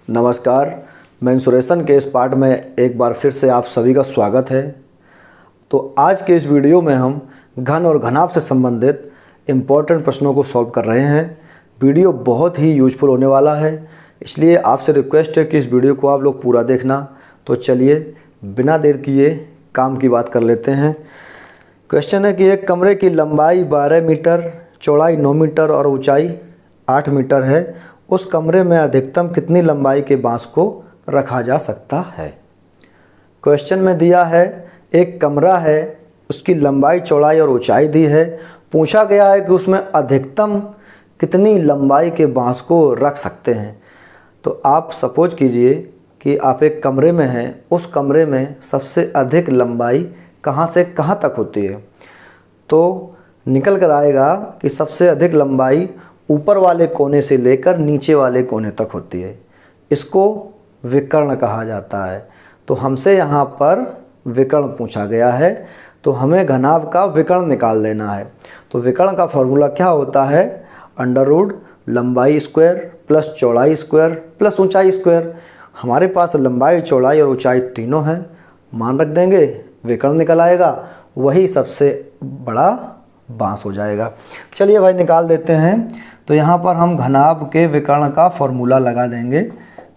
नमस्कार, मेंसुरेशन के इस पार्ट में एक बार फिर से आप सभी का स्वागत है। तो आज के इस वीडियो में हम घन और घनाभ से संबंधित इम्पोर्टेंट प्रश्नों को सॉल्व कर रहे हैं। वीडियो बहुत ही यूजफुल होने वाला है, इसलिए आपसे रिक्वेस्ट है कि इस वीडियो को आप लोग पूरा देखना। तो चलिए बिना देर किए काम की बात कर लेते हैं। क्वेश्चन है कि एक कमरे की लंबाई 12 मीटर, चौड़ाई 9 मीटर और ऊंचाई 8 मीटर है। उस कमरे में अधिकतम कितनी लंबाई के बांस को रखा जा सकता है। क्वेश्चन में दिया है एक कमरा है, उसकी लंबाई, चौड़ाई और ऊंचाई दी है। पूछा गया है कि उसमें अधिकतम कितनी लंबाई के बांस को रख सकते हैं। तो आप सपोज कीजिए कि आप एक कमरे में हैं, उस कमरे में सबसे अधिक लंबाई कहाँ से कहाँ तक होती है। तो निकल कर आएगा कि सबसे अधिक लंबाई ऊपर वाले कोने से लेकर नीचे वाले कोने तक होती है। इसको विकर्ण कहा जाता है। तो हमसे यहाँ पर विकर्ण पूछा गया है, तो हमें घनाभ का विकर्ण निकाल देना है। तो विकर्ण का फॉर्मूला क्या होता है, अंडर रूट लंबाई स्क्वायर प्लस चौड़ाई स्क्वायर प्लस ऊंचाई स्क्वायर। हमारे पास लंबाई, चौड़ाई और ऊंचाई तीनों हैं, मान रख देंगे, विकर्ण निकल आएगा, वही सबसे बड़ा बांस हो जाएगा। चलिए भाई निकाल देते हैं। तो यहाँ पर हम घनाभ के विकर्ण का फॉर्मूला लगा देंगे।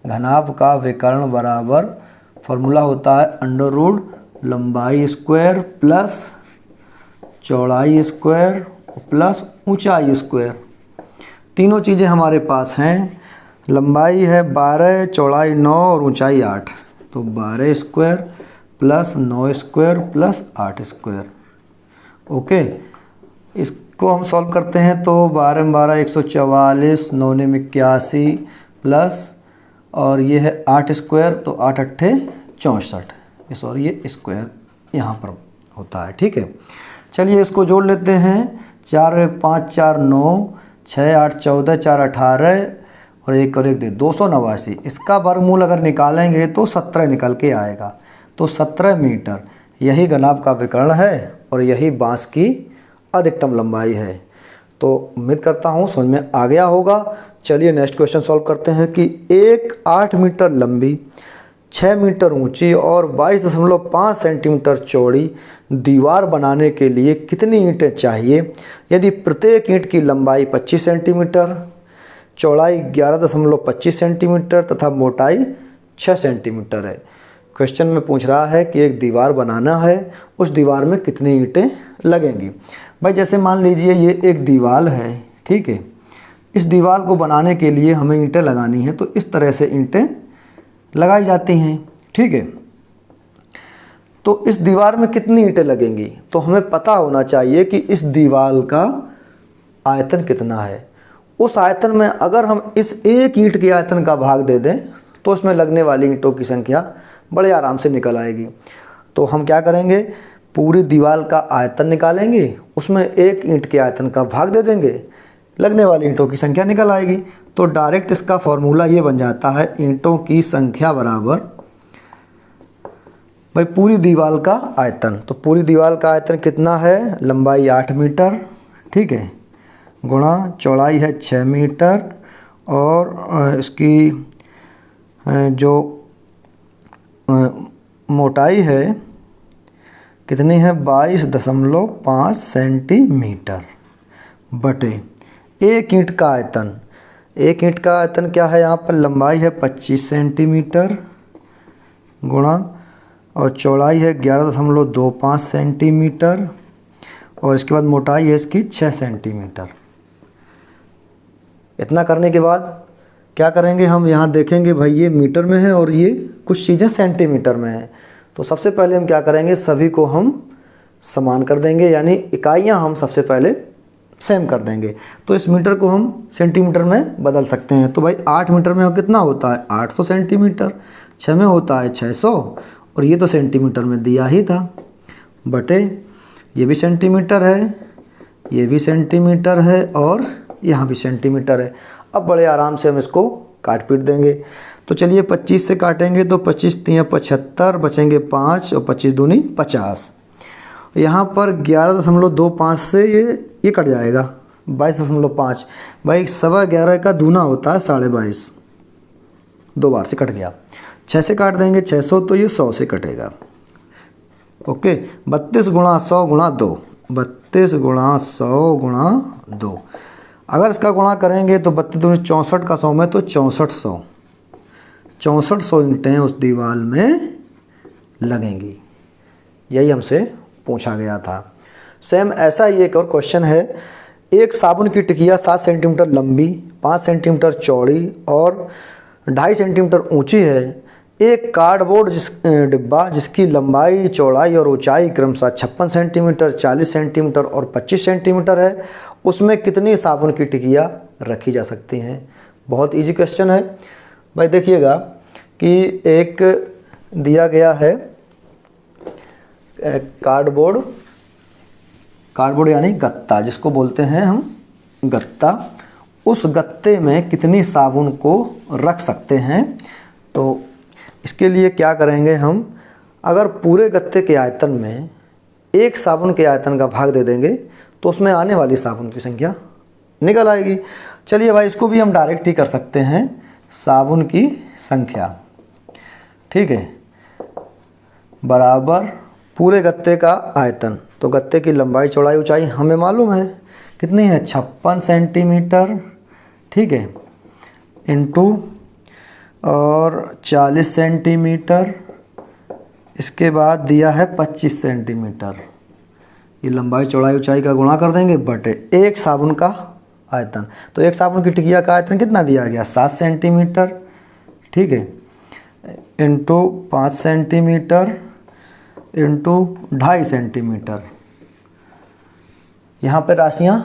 घनाभ का विकर्ण बराबर फॉर्मूला होता है अंडर रूट लंबाई स्क्वायर प्लस चौड़ाई स्क्वायर प्लस ऊंचाई स्क्वायर। तीनों चीज़ें हमारे पास हैं। लंबाई है 12, चौड़ाई 9 और ऊंचाई 8। तो 12 square plus 9 square plus 8 square. Okay, इसको हम सॉल्व करते हैं। तो 12 में 12 144, 9 ने 81 प्लस और ये है 8 स्क्वायर, तो 8 अट्ठे 64। सॉरी, ये स्क्वायर यहाँ पर होता है। ठीक है, चलिए इसको जोड़ लेते हैं। 4 1 5 4 9, 6 8 14, 4 18 और 1 और 1 289। इसका वर्गमूल अगर निकालेंगे तो 17 निकल के आएगा। तो 17 मीटर यही घनाभ का विकर्ण है और यही बांस की अधिकतम लंबाई है। तो उम्मीद करता हूँ समझ में आ गया होगा। चलिए नेक्स्ट क्वेश्चन सॉल्व करते हैं कि एक 8 मीटर लंबी, 6 मीटर ऊंची और 22.5 सेंटीमीटर चौड़ी दीवार बनाने के लिए कितनी ईंटें चाहिए यदि प्रत्येक ईंट की लंबाई 25 सेंटीमीटर, चौड़ाई 11.25 सेंटीमीटर तथा मोटाई 6 सेंटीमीटर है। क्वेश्चन में पूछ रहा है कि एक दीवार बनाना है, उस दीवार में कितनी ईंटें लगेंगी। भाई जैसे मान लीजिए ये एक दीवार है, ठीक है। इस दीवार को बनाने के लिए हमें ईंटें लगानी है, तो इस तरह से ईंटें लगाई जाती हैं, ठीक है। तो इस दीवार में कितनी ईंटें लगेंगी, तो हमें पता होना चाहिए कि इस दीवार का आयतन कितना है। उस आयतन में अगर हम इस एक ईंट के आयतन का भाग दे दें तो उसमें लगने वाली ईंटों की संख्या बड़े आराम से निकल आएगी। तो हम क्या करेंगे, पूरी दीवार का आयतन निकालेंगे, उसमें एक ईंट के आयतन का भाग दे देंगे, लगने वाली ईंटों की संख्या निकल आएगी। तो डायरेक्ट इसका फॉर्मूला ये बन जाता है, ईंटों की संख्या बराबर भाई पूरी दीवार का आयतन। तो पूरी दीवार का आयतन कितना है, लंबाई 8 मीटर, ठीक है, गुणा चौड़ाई है 6 मीटर और इसकी जो मोटाई है कितनी है, 22.5 सेंटीमीटर बटे एक ईंट का आयतन। एक ईंट का आयतन क्या है, यहाँ पर लंबाई है 25 सेंटीमीटर गुणा और चौड़ाई है 11.25 सेंटीमीटर और इसके बाद मोटाई है इसकी 6 सेंटीमीटर। इतना करने के बाद क्या करेंगे, हम यहाँ देखेंगे भाई ये मीटर में है और ये कुछ चीज़ें सेंटीमीटर में है। तो सबसे पहले हम क्या करेंगे, सभी को हम समान कर देंगे, यानी इकाइयाँ हम सबसे पहले सेम कर देंगे। तो इस मीटर को हम सेंटीमीटर में बदल सकते हैं। तो भाई 8 मीटर में कितना होता है, 800 सेंटीमीटर, 6 में होता है 600 और ये तो सेंटीमीटर में दिया ही था, बटे ये भी सेंटीमीटर है, ये भी सेंटीमीटर है और यहाँ भी सेंटीमीटर है। अब बड़े आराम से हम इसको काट पीट देंगे। तो चलिए 25 से काटेंगे तो 25 3 75, बचेंगे 5 और 25 दूनी 50। यहाँ पर 11.25 से ये कट जाएगा, 22.5। भाई 11.25 का दूना होता है 22.5, 2 बार से कट गया। 6 से काट देंगे 600 तो ये 100 से कटेगा। ओके, 32 गुणा 100 गुणा 2, 32 गुणा 100 गुणा 2। अगर इसका गुणा करेंगे तो 32 दूनी 64 का 100 में तो 6400, 6400 ईंटें उस दीवार में लगेंगी। यही हमसे पूछा गया था। सेम ऐसा ही एक और क्वेश्चन है। एक साबुन की टिकिया 7 सेंटीमीटर लंबी, 5 सेंटीमीटर चौड़ी और 2.5 सेंटीमीटर ऊंची है। एक कार्डबोर्ड डिब्बा जिसकी लंबाई, चौड़ाई और ऊंचाई क्रमशः 56 सेंटीमीटर, 40 सेंटीमीटर और 25 सेंटीमीटर है, उसमें कितनी साबुन की टिकिया रखी जा सकती हैं? बहुत इजी क्वेश्चन है भाई। देखिएगा कि एक दिया गया है कार्डबोर्ड यानी गत्ता, जिसको बोलते हैं हम गत्ता। उस गत्ते में कितनी साबुन को रख सकते हैं? तो इसके लिए क्या करेंगे हम, अगर पूरे गत्ते के आयतन में एक साबुन के आयतन का भाग दे देंगे तो उसमें आने वाली साबुन की संख्या निकल आएगी। चलिए भाई, इसको भी हम डायरेक्ट ही कर सकते हैं, साबुन की संख्या, ठीक है, बराबर पूरे गत्ते का आयतन। तो गत्ते की लंबाई, चौड़ाई, ऊंचाई हमें मालूम है कितनी है, 56 सेंटीमीटर, ठीक है, इंटू और 40 सेंटीमीटर, इसके बाद दिया है 25 सेंटीमीटर। ये लंबाई, चौड़ाई, ऊंचाई का गुणा कर देंगे बटे एक साबुन का आयतन। तो एक साबुन की टिकिया का आयतन कितना दिया गया, 7 सेंटीमीटर, ठीक है, इंटू 5 सेंटीमीटर इंटू 2.5 सेंटीमीटर। यहाँ पे राशियाँ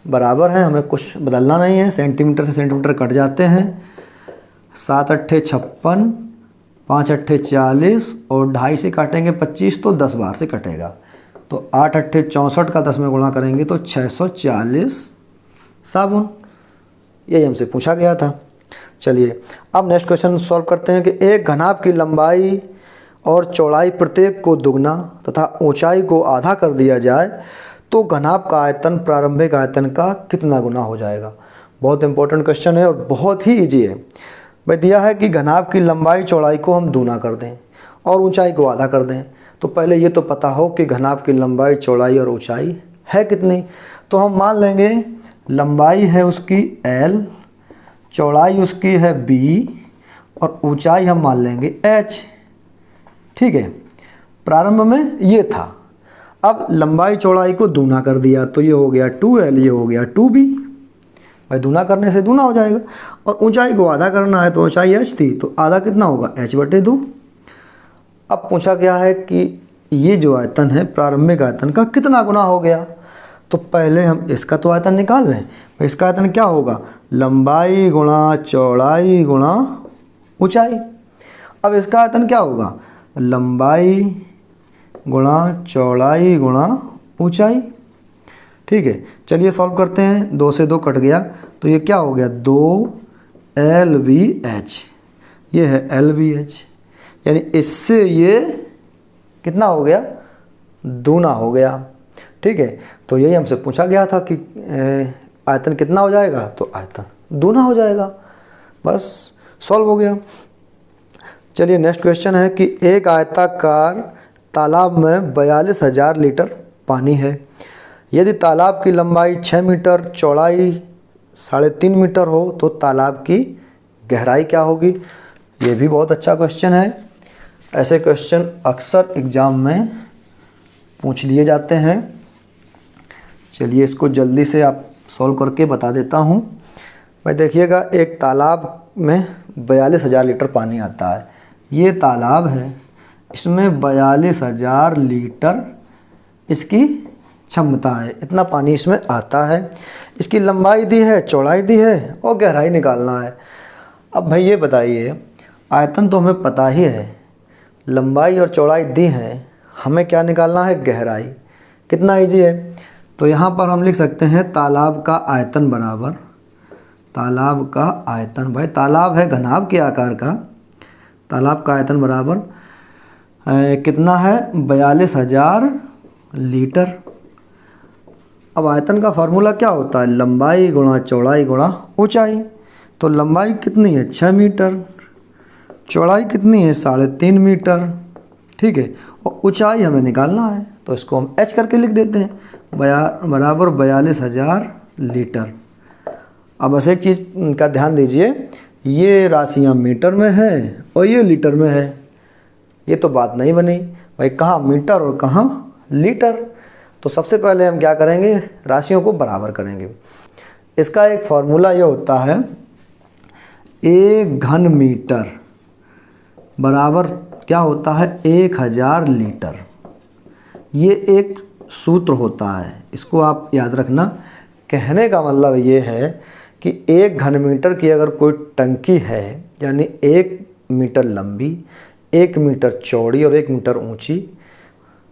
बराबर हैं, हमें कुछ बदलना नहीं है, सेंटीमीटर से सेंटीमीटर कट जाते हैं। 7 अट्ठे 56, 5 अट्ठे 40 और 2.5 से काटेंगे 25 तो 10 बार से कटेगा। तो 8 अट्ठे 64 का 10 में गुणा करेंगे तो 640 साबुन। यही हमसे पूछा गया था। चलिए अब नेक्स्ट क्वेश्चन सॉल्व करते हैं कि एक घनाभ की लंबाई और चौड़ाई प्रत्येक को दुगना तथा ऊंचाई को आधा कर दिया जाए तो घनाभ का आयतन प्रारंभिक आयतन का कितना गुना हो जाएगा? बहुत इंपॉर्टेंट क्वेश्चन है और बहुत ही इजी है भाई। दिया है कि घनाभ की लंबाई चौड़ाई को हम दूना कर दें और ऊंचाई को आधा कर दें। तो पहले ये तो पता हो कि घनाभ की लंबाई, चौड़ाई और ऊंचाई है कितनी। तो हम मान लेंगे लंबाई है उसकी L, चौड़ाई उसकी है B और ऊंचाई हम मान लेंगे H, ठीक है। प्रारंभ में ये था, अब लंबाई चौड़ाई को दूना कर दिया तो ये हो गया 2L, ये हो गया 2B। भाई दूना करने से दूना हो जाएगा। और ऊंचाई को आधा करना है तो ऊंचाई H थी तो आधा कितना होगा, H/2। अब पूछा गया है कि ये जो आयतन है प्रारंभिक आयतन का कितना गुना हो गया। तो पहले हम इसका तो आयतन निकाल लें। भाई इसका आयतन क्या होगा, लंबाई गुणा चौड़ाई गुणा ऊंचाई। अब इसका आयतन क्या होगा, लंबाई गुणा चौड़ाई गुणा ऊंचाई, ठीक है। चलिए सॉल्व करते हैं। 2 से 2 कट गया तो ये क्या हो गया, 2LBH। ये है LBH, यानी इससे ये कितना हो गया, दूना हो गया, ठीक है। तो यही हमसे पूछा गया था कि आयतन कितना हो जाएगा, तो आयतन दूना हो जाएगा। बस सॉल्व हो गया। चलिए नेक्स्ट क्वेश्चन है कि एक आयताकार तालाब में 42,000 लीटर पानी है। यदि तालाब की लंबाई 6 मीटर, चौड़ाई 3.5 मीटर हो तो तालाब की गहराई क्या होगी? ये भी बहुत अच्छा क्वेश्चन है। ऐसे क्वेश्चन अक्सर एग्ज़ाम में पूछ लिए जाते हैं। चलिए इसको जल्दी से आप सॉल्व करके बता देता हूँ। भाई देखिएगा, एक तालाब में 42,000 लीटर पानी आता है। ये तालाब है, इसमें 42,000 लीटर इसकी क्षमता है, इतना पानी इसमें आता है। इसकी लंबाई दी है, चौड़ाई दी है और गहराई निकालना है। अब भाई ये बताइए, आयतन तो हमें पता ही है, लंबाई और चौड़ाई दी है, हमें क्या निकालना है, गहराई। कितना इजी है। तो यहाँ पर हम लिख सकते हैं तालाब का आयतन बराबर, तालाब का आयतन, भाई तालाब है घनाभ के आकार का, तालाब का आयतन बराबर कितना है, 42,000 लीटर। अब आयतन का फार्मूला क्या होता है, लंबाई गुणा चौड़ाई गुणा ऊंचाई। तो लंबाई कितनी है, 6 मीटर, चौड़ाई कितनी है 3.5 मीटर, ठीक है, और ऊंचाई हमें निकालना है तो इसको हम h करके लिख देते हैं, बराबर 42,000 लीटर। अब बस एक चीज़ का ध्यान दीजिए, ये राशियाँ मीटर में है और ये लीटर में है, ये तो बात नहीं बनी भाई, कहाँ मीटर और कहाँ लीटर। तो सबसे पहले हम क्या करेंगे, राशियों को बराबर करेंगे। इसका एक फॉर्मूला ये होता है, 1 घन मीटर बराबर क्या होता है 1000 लीटर। ये एक सूत्र होता है, इसको आप याद रखना। कहने का मतलब ये है कि 1 घन मीटर की अगर कोई टंकी है, यानी 1 मीटर लंबी, 1 मीटर चौड़ी और 1 मीटर ऊंची,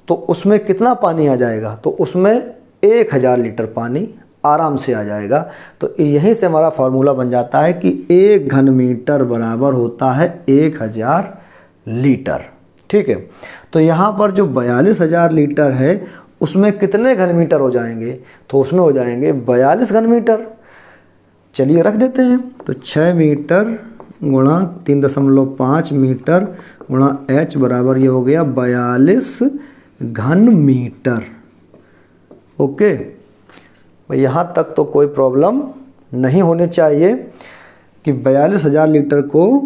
तो उसमें कितना पानी आ जाएगा, तो उसमें 1000 लीटर पानी आराम से आ जाएगा। तो यहीं से हमारा फॉर्मूला बन जाता है कि 1 घन मीटर बराबर होता है 1000 लीटर, ठीक है। तो यहाँ पर जो 42,000 लीटर है उसमें कितने घन मीटर हो जाएंगे, तो उसमें हो जाएंगे 42 घन मीटर। चलिए रख देते हैं, तो 6 मीटर गुणा 3.5 मीटर गुणा h बराबर ये हो गया 42 घन मीटर। ओके भाई, यहाँ तक तो कोई प्रॉब्लम नहीं होनी चाहिए कि 42,000 लीटर को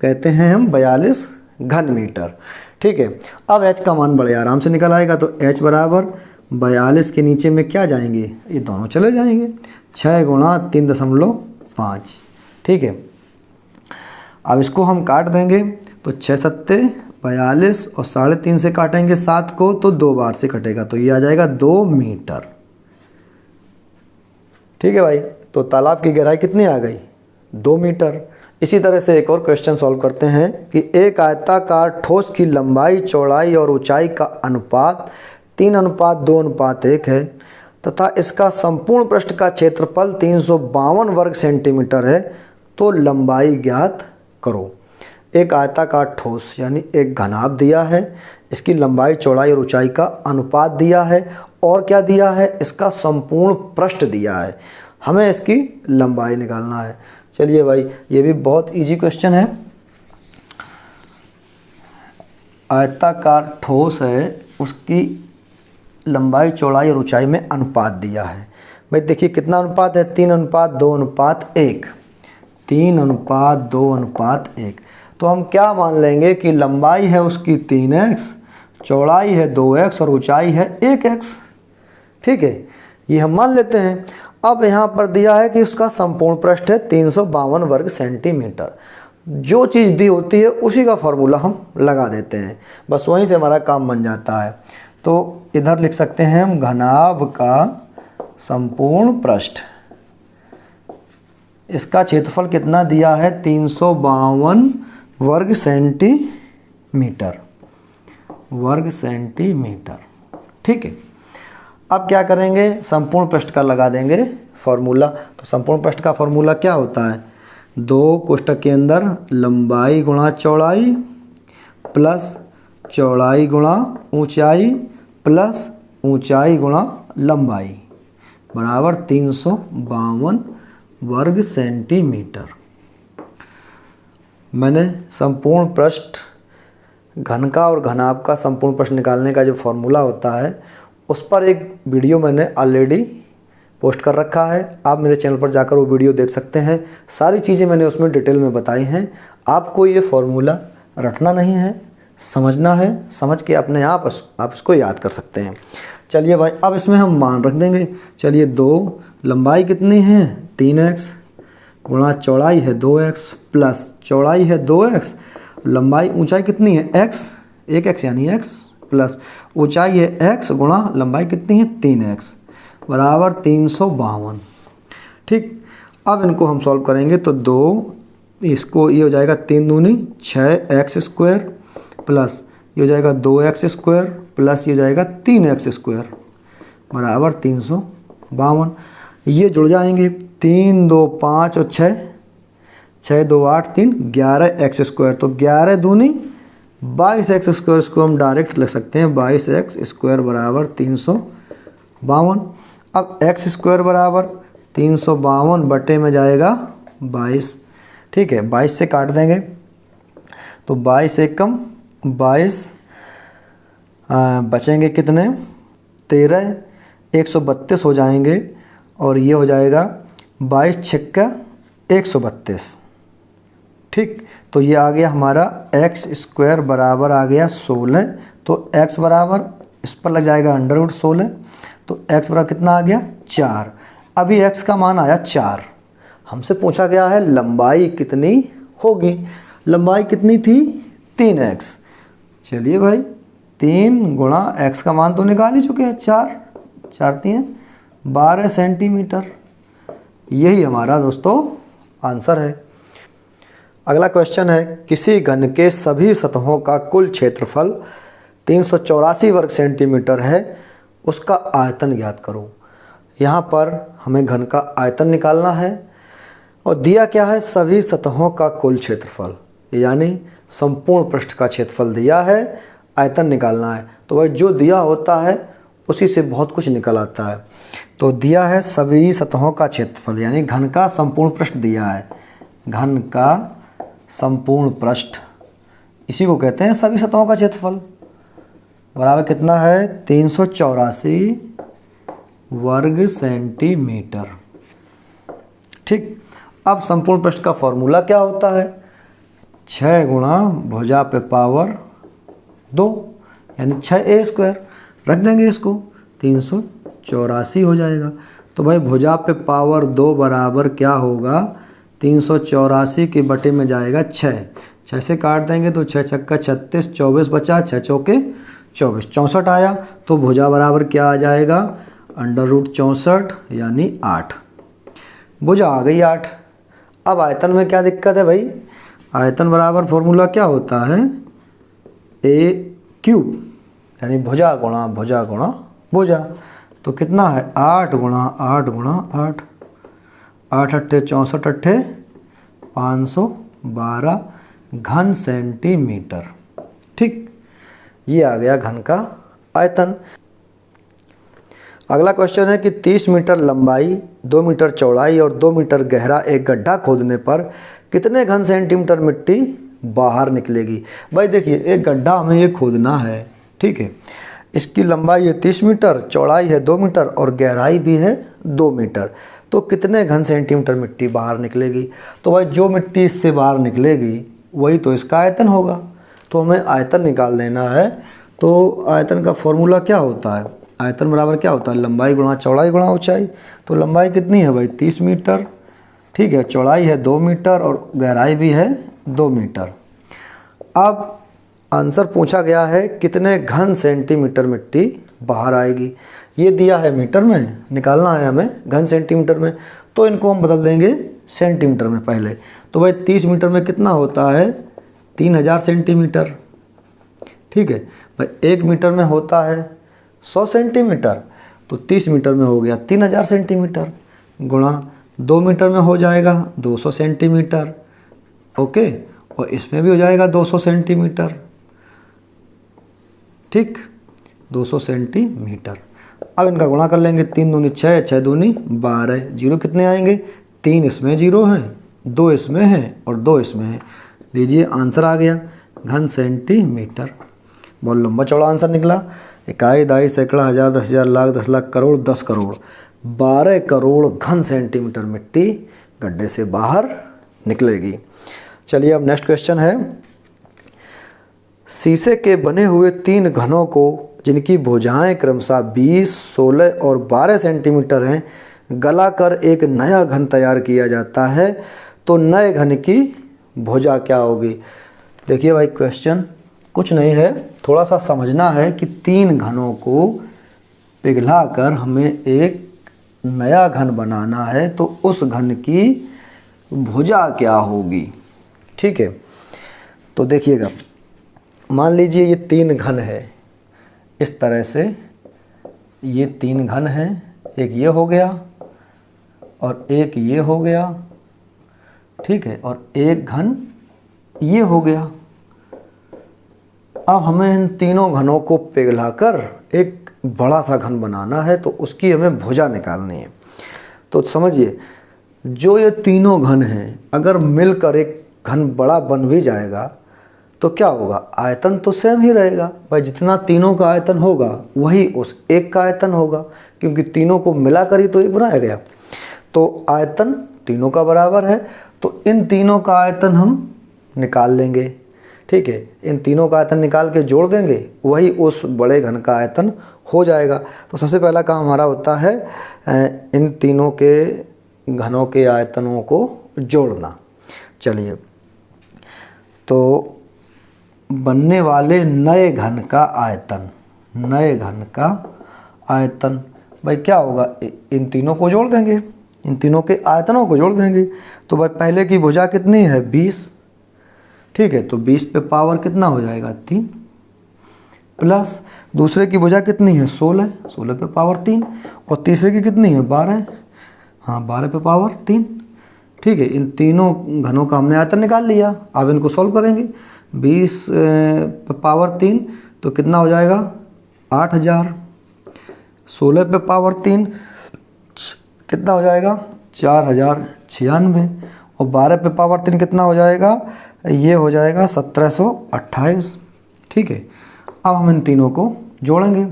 कहते हैं हम 42 घन मीटर, ठीक है। अब h का मान बड़े आराम से निकल आएगा, तो h बराबर 42 के नीचे में क्या जाएंगे, ये दोनों चले जाएंगे, 6 गुणा 3.5, ठीक है। अब इसको हम काट देंगे, तो 6 सत्ते 42 और 3.5 से काटेंगे 7 को, तो 2 बार से कटेगा, तो ये आ जाएगा 2 मीटर, ठीक है भाई। तो तालाब की गहराई कितनी आ गई, 2 मीटर। इसी तरह से एक और क्वेश्चन सॉल्व करते हैं कि एक आयताकार ठोस की लंबाई, चौड़ाई और ऊंचाई का अनुपात 3:2:1 है तथा इसका संपूर्ण पृष्ठ का क्षेत्रफल 352 वर्ग सेंटीमीटर है, तो लंबाई ज्ञात करो। एक आयताकार ठोस यानी एक घनाभ दिया है, इसकी लंबाई, चौड़ाई और ऊंचाई का अनुपात दिया है, और क्या दिया है, इसका संपूर्ण पृष्ठ दिया है, हमें इसकी लंबाई निकालना है। चलिए भाई, ये भी बहुत इजी क्वेश्चन है। आयताकार ठोस है, उसकी लंबाई, चौड़ाई और ऊंचाई में अनुपात दिया है। भाई देखिए कितना अनुपात है, 3:2:1, 3:2:1। तो हम क्या मान लेंगे कि लंबाई है उसकी 3x, चौड़ाई है 2x और ऊंचाई है 1x, ठीक है, ये हम मान लेते हैं। अब यहाँ पर दिया है कि उसका संपूर्ण पृष्ठ है 352 वर्ग सेंटीमीटर। जो चीज़ दी होती है उसी का फॉर्मूला हम लगा देते हैं, बस वहीं से हमारा काम बन जाता है। तो इधर लिख सकते हैं हम घनाभ का संपूर्ण पृष्ठ, इसका क्षेत्रफल कितना दिया है 352 वर्ग सेंटीमीटर, ठीक है। अब क्या करेंगे, संपूर्ण पृष्ठ का लगा देंगे फॉर्मूला। तो संपूर्ण पृष्ठ का फॉर्मूला क्या होता है, 2 कोष्ठक के अंदर लंबाई गुणा चौड़ाई प्लस चौड़ाई गुणा ऊंचाई प्लस ऊंचाई गुणा लंबाई बराबर 352 वर्ग सेंटीमीटर। मैंने संपूर्ण पृष्ठ, घन का और घनाभ का संपूर्ण पृष्ठ निकालने का जो फॉर्मूला होता है उस पर एक वीडियो मैंने ऑलरेडी पोस्ट कर रखा है, आप मेरे चैनल पर जाकर वो वीडियो देख सकते हैं। सारी चीज़ें मैंने उसमें डिटेल में बताई हैं। आपको ये फॉर्मूला रटना नहीं है, समझना है, समझ के अपने आप इसको याद कर सकते हैं। चलिए भाई, अब इसमें हम मान रख देंगे। चलिए 2, लंबाई कितनी है 3x गुणा चौड़ाई है 2x प्लस चौड़ाई है 2x, लंबाई ऊंचाई कितनी है x, 1x यानी x प्लस ऊंचाई है x गुणा लंबाई कितनी है 3x बराबर 352, ठीक। अब इनको हम सॉल्व करेंगे, तो 2, इसको ये हो जाएगा 3 दूनी 6x² प्लस ये हो जाएगा 2x² प्लस ये हो जाएगा 3x² बराबर 352। ये जुड़ जाएंगे, 3 2 5 और 6, 6 2 8 3 11x², तो 11 दूनी 22x², इसको हम डायरेक्ट लिख सकते हैं 22x² बराबर 352। अब x² बराबर 352 बटे में जाएगा 22, ठीक है, 22 से काट देंगे तो 22 एकम 22, बचेंगे कितने 13, 132 हो जाएंगे और ये हो जाएगा 22 छक्का 132। ठीक, तो ये आ गया हमारा एक्स स्क्वायर बराबर आ गया 16। तो x बराबर इस पर लग जाएगा √16, तो x बराबर कितना आ गया 4। अभी x का मान आया 4। हमसे पूछा गया है लंबाई कितनी होगी। लंबाई कितनी थी 3x। चलिए भाई 3 गुणा x का मान तो निकाल ही चुके हैं 4, 4 3 12 सेंटीमीटर। यही हमारा दोस्तों आंसर है। अगला क्वेश्चन है, किसी घन के सभी सतहों का कुल क्षेत्रफल 384 वर्ग सेंटीमीटर है, उसका आयतन ज्ञात करो। यहाँ पर हमें घन का आयतन निकालना है और दिया क्या है सभी सतहों का कुल क्षेत्रफल, यानी संपूर्ण पृष्ठ का क्षेत्रफल दिया है, आयतन निकालना है। तो भाई जो दिया होता है उसी से बहुत कुछ निकल आता है। तो दिया है सभी सतहों का क्षेत्रफल, यानी घन का संपूर्ण पृष्ठ दिया है। घन का संपूर्ण पृष्ठ इसी को कहते हैं सभी सतहों का क्षेत्रफल, बराबर कितना है 384 वर्ग सेंटीमीटर। ठीक, अब संपूर्ण पृष्ठ का फॉर्मूला क्या होता है 6 गुणा भुजा पे पावर 2, यानी 6a²। रख देंगे इसको 384 हो जाएगा। तो भाई भुजा पे पावर 2 बराबर क्या होगा 384 के बटे में जाएगा 6, 6 से काट देंगे तो 6 छक्का 36, 24 बचा, 6 चौके 24, 64 आया। तो भुजा बराबर क्या आ जाएगा √64 यानी 8। भुजा आ गई 8। अब आयतन में क्या दिक्कत है भाई, आयतन बराबर फॉर्मूला क्या होता है a³ यानी भुजा गुणा भुजा गुणा भुजा। तो कितना है 8 गुणा 8 गुणा 8, 8 अट्ठे 64 अट्ठे 512 घन सेंटीमीटर। ठीक, ये आ गया घन का आयतन। अगला क्वेश्चन है कि 30 मीटर लंबाई, 2 मीटर चौड़ाई और 2 मीटर गहरा एक गड्ढा खोदने पर कितने घन सेंटीमीटर मिट्टी बाहर निकलेगी। भाई देखिए एक गड्ढा हमें ये खोदना है, ठीक है, इसकी लंबाई है 30 मीटर, चौड़ाई है 2 मीटर और गहराई भी है 2 मीटर। तो कितने घन सेंटीमीटर मिट्टी बाहर निकलेगी। तो भाई जो मिट्टी इससे बाहर निकलेगी वही तो इसका आयतन होगा। तो हमें आयतन निकाल देना है। तो आयतन का फॉर्मूला क्या होता है, आयतन बराबर क्या होता है लंबाई गुणा चौड़ाई गुणा ऊंचाई। तो लंबाई कितनी है भाई 30 मीटर, ठीक है, चौड़ाई है 2 मीटर और गहराई भी है 2 मीटर। अब आंसर पूछा गया है कितने घन सेंटीमीटर मिट्टी बाहर आएगी। ये दिया है मीटर में, निकालना है हमें घन सेंटीमीटर में, तो इनको हम बदल देंगे सेंटीमीटर में पहले। तो भाई 30 मीटर में कितना होता है 3000 सेंटीमीटर, ठीक है भाई। 1 मीटर में होता है 100 सेंटीमीटर, तो 30 मीटर में हो गया 3000 सेंटीमीटर, गुणा 2 मीटर में हो जाएगा 200 सेंटीमीटर, ओके, और इसमें भी हो जाएगा 200 सेंटीमीटर, ठीक, 200 सेंटीमीटर। अब इनका गुणा कर लेंगे, 3 दूनी 6, 6 दूनी 12, जीरो कितने आएंगे 3 इसमें जीरो हैं, 2 इसमें हैं और 2 इसमें हैं। लीजिए आंसर आ गया घन सेंटीमीटर। बहुत लंबा चौड़ा आंसर निकला। इकाई, दाई, सैकड़ा, हज़ार, 10,000, लाख, 10 लाख, करोड़, 10 करोड़, 12 करोड़ घन सेंटीमीटर मिट्टी गड्ढे से बाहर निकलेगी। चलिए अब नेक्स्ट क्वेश्चन है, शीशे के बने हुए 3 घनों को जिनकी भुजाएं क्रमशः 20, 16 और 12 सेंटीमीटर हैं गलाकर एक नया घन तैयार किया जाता है, तो नए घन की भुजा क्या होगी। देखिए भाई क्वेश्चन कुछ नहीं है, थोड़ा सा समझना है कि 3 घनों को पिघलाकर हमें एक नया घन बनाना है, तो उस घन की भुजा क्या होगी, ठीक है। तो देखिएगा, मान लीजिए ये 3 घन है, इस तरह से ये 3 घन हैं, एक ये हो गया और एक ये हो गया, ठीक है, और एक घन ये हो गया। अब हमें इन तीनों घनों को पिघलाकर एक बड़ा सा घन बनाना है, तो उसकी हमें भुजा निकालनी है। तो समझिए, जो ये तीनों घन हैं अगर मिलकर एक घन बड़ा बन भी जाएगा तो क्या होगा, आयतन तो सेम ही रहेगा भाई, जितना तीनों का आयतन होगा वही उस एक का आयतन होगा, क्योंकि तीनों को मिलाकर ही तो एक बनाया गया। तो आयतन तीनों का बराबर है, तो इन तीनों का आयतन हम निकाल लेंगे। ठीक है, इन तीनों का आयतन निकाल के जोड़ देंगे, वही उस बड़े घन का आयतन हो जाएगा। तो सबसे पहला काम हमारा होता है इन तीनों के घनों के आयतनों को जोड़ना। चलिए, तो बनने वाले नए घन का आयतन, नए घन का आयतन भाई क्या होगा, इन तीनों को जोड़ देंगे, इन तीनों के आयतनों को जोड़ देंगे। तो भाई पहले की भुजा कितनी है, 20। ठीक है, तो 20 पे पावर कितना हो जाएगा, 3, प्लस दूसरे की भुजा कितनी है, 16, 16 पे पावर 3, और तीसरे की कितनी है, 12, हाँ 12 पे पावर 3। ठीक है, इन तीनों घनों का हमने आयतन निकाल लिया। अब इनको सॉल्व करेंगे, 20 पे पावर 3 तो कितना हो जाएगा, 8000, 16 पे पावर 3 कितना हो जाएगा, 4096, और 12 पे पावर 3 कितना हो जाएगा, ये हो जाएगा 1728। ठीक है, अब हम इन तीनों को जोड़ेंगे,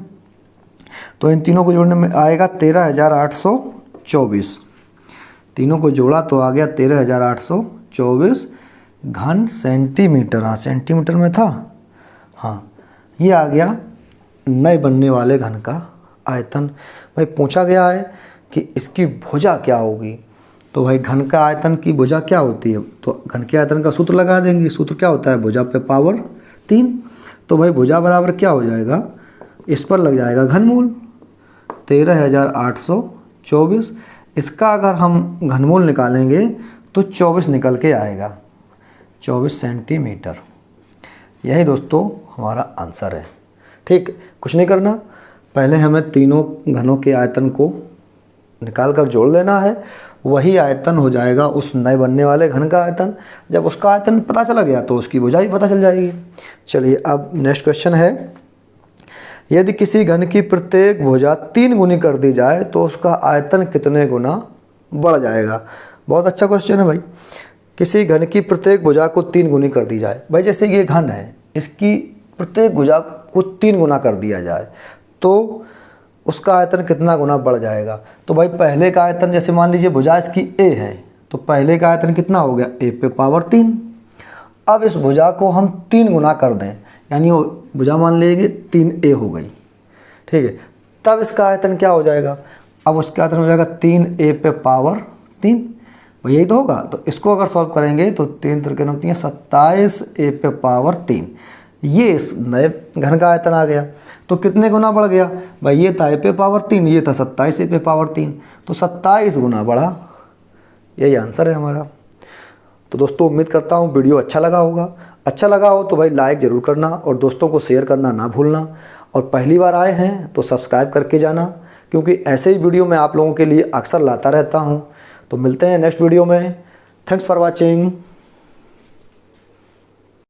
तो इन तीनों को जोड़ने में आएगा 13824। तीनों को जोड़ा तो आ गया 13824 घन सेंटीमीटर। हाँ, सेंटीमीटर में था, हाँ ये आ गया नए बनने वाले घन का आयतन। भाई पूछा गया है कि इसकी भुजा क्या होगी, तो भाई घन का आयतन की भुजा क्या होती है, तो घन के आयतन का सूत्र लगा देंगे। सूत्र क्या होता है, भुजा पे पावर 3। तो भाई भुजा बराबर क्या हो जाएगा, इस पर लग जाएगा घनमूल 13824। इसका अगर हम घनमूल निकालेंगे तो 24 निकल के आएगा, 24 सेंटीमीटर। यही दोस्तों हमारा आंसर है। ठीक, कुछ नहीं करना, पहले हमें तीनों घनों के आयतन को निकाल कर जोड़ लेना है, वही आयतन हो जाएगा उस नए बनने वाले घन का आयतन। जब उसका आयतन पता चला गया तो उसकी भुजा भी पता चल जाएगी। चलिए, अब नेक्स्ट क्वेश्चन है, यदि किसी घन की प्रत्येक भुजा 3 गुनी कर दी जाए तो उसका आयतन कितने गुना बढ़ जाएगा। बहुत अच्छा क्वेश्चन है भाई। किसी घन की प्रत्येक भुजा को 3 गुनी कर दी जाए, भाई जैसे ये घन है, इसकी प्रत्येक भुजा को 3 गुना कर दिया जाए तो उसका आयतन कितना गुना बढ़ जाएगा। तो भाई पहले का आयतन, जैसे मान लीजिए भुजा इसकी ए है, तो पहले का आयतन कितना हो गया, ए पे पावर 3। अब इस भुजा को हम 3 गुना कर दें, यानी वो भुजा मान लेंगे 3a हो गई। ठीक है, तब इसका आयतन क्या हो जाएगा, अब उसका आयतन हो जाएगा 3a पे पावर 3। भाई यही तो होगा। तो इसको अगर सॉल्व करेंगे तो 3 त्रिकोण होती है 27a पे पावर 3। ये इस नए घन का आयतन आ गया। तो कितने गुना बढ़ गया, भाई ये था a पे पावर 3, ये था 27a पे पावर 3, तो 27 गुना बढ़ा। यही आंसर है हमारा। तो दोस्तों उम्मीद करता हूँ वीडियो अच्छा लगा होगा। अच्छा लगा हो तो भाई लाइक ज़रूर करना और दोस्तों को शेयर करना ना भूलना। और पहली बार आए हैं तो सब्सक्राइब करके जाना, क्योंकि ऐसे ही वीडियो मैं आप लोगों के लिए अक्सर लाता रहता हूँ। तो मिलते हैं नेक्स्ट वीडियो में। Thanks for watching.